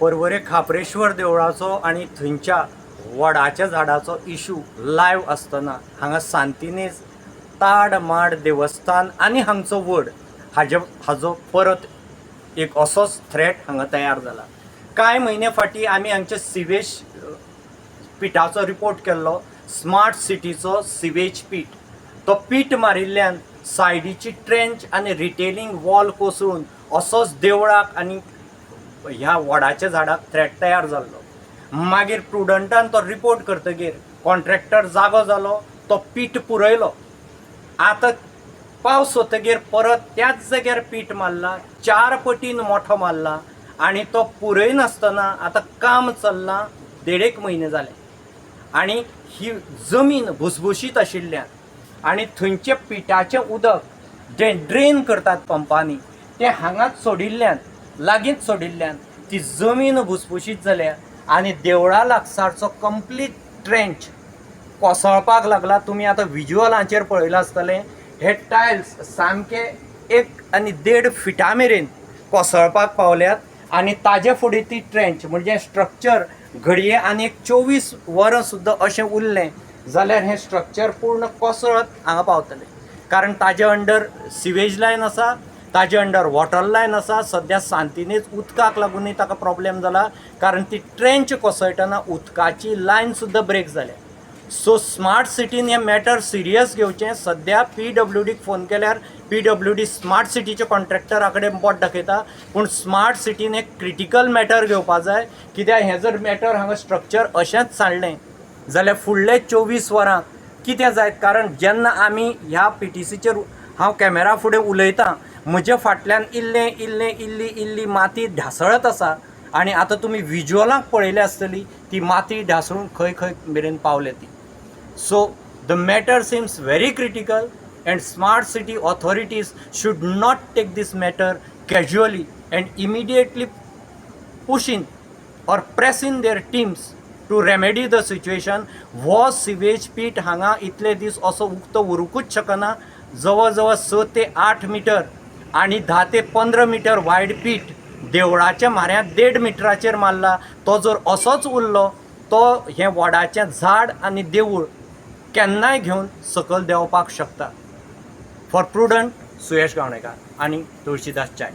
परवरे खापरेश्वर देवळाचो आणि थंयच्या वडाच्या झाडाचो इशू लायव्ह आसतना हांगा सांतिनेज ताड माड देवस्थान आनी हांगचो वड हाजो परत एक असोच थ्रेट हांगा तयार जाला. कांय म्हयने फाटीं आमी हांगचे सिवेज पिठाचो रिपोर्ट केल्लो. स्मार्ट सिटीचो सिवेज पीठ, तो पीठ मारिल्ल्यान सायडीची ट्रेंच आनी रिटेलिंग वॉल कोसळून असोच देवळाक आनी ह्या वडाच्या झाडाक थ्रेट तयार जाल्लो. मागीर प्रुडंटान तो रिपोर्ट करतकीर कॉन्ट्रॅक्टर जागो जालो, तो पीठ पुरयलो. आतां पावस वतकीर परत त्याच जाग्यार पीठ मारला, 4 पटीन मोठो मारला आनी तो पुरयनासतना आतां काम चल्लां 1.5 म्हयने जाले. आनी ही जमीन भुसभुशीत आशिल्ल्यान आनी थंयचे पिठाचें उदक जें ड्रेन करतात पंपांनी तें हांगाच सोडिल्ल्यान, लागींच सोडिल्ल्यान ती जमीन भुसभुशीत जाल्या आनी देवळा लागसारचो कंप्लीट ट्रेंच कोसळपाक लागला. तुमी आतां विज्युअलांचेर पळयलां आसतलें, हे टायल्स सामके 1 आनी 1.5 फिटा मेरेन कोसळपाक पावल्यात आनी ताजे फुडें ती ट्रेंच म्हणजे स्ट्रक्चर घडये आनी 24 वरां सुद्दां अशें उरलें जाल्यार हें स्ट्रक्चर पूर्ण कोसळत हांगा पावतलें. कारण ताजे अंडर सिवेज लायन आसा, ताजे अंडर वॉटर लायन आसा. सद्या सांतिनेज उदकाक लागूनय ताका प्रॉब्लेम जाला, कारण ती ट्रेंच कोसळटना उदकाची लायन सुद्दां ब्रेक जाल्या. सो स्मार्ट सिटीन हें मॅटर सिरियस घेवचें. सद्या PWDक फोन केल्यार PWD स्मार्ट सिटीच्या कॉन्ट्रॅक्टरा कडेन बोट दाखयता, पूण स्मार्ट सिटीन एक क्रिटिकल मॅटर घेवपा जाय. कित्याक हें जर मॅटर हांगा स्ट्रक्चर अशेंच सांडलें जाल्यार फुडले 24 वरां कितें जायत. कारण जेन्ना आमी ह्या PTCचेर हांव कॅमेरा फुडें उलयतां, म्हज्या फाटल्यान इल्ली माती ढासळत आसा आनी आतां तुमी विज्युअलांक पळयली आसतली ती माती ढासळून खंय खंय मेरेन पावले ती. So the matter seems very critical and smart city authorities should not take this matter casually and immediately push in or press in their teams to remedy the situation. वो सिवेज पीठ हांगा इतले दीस असो उक्तो उरूकूच शकना. जवळ जवळ 6 ते 8 मिटर आनी 10 ते 15 मिटर वायड पीठ देवळाच्या म्हऱ्यांत 1.5 मिटराचेर मारला. तो जर असोच उरलो तो हें वडाचें झाड आनी देवूळ केन्नाय घेवन सकयल देंवपाक शकता. फॉर प्रुडंट, सुयश गावणेकार आनी तुळशीदास चाय.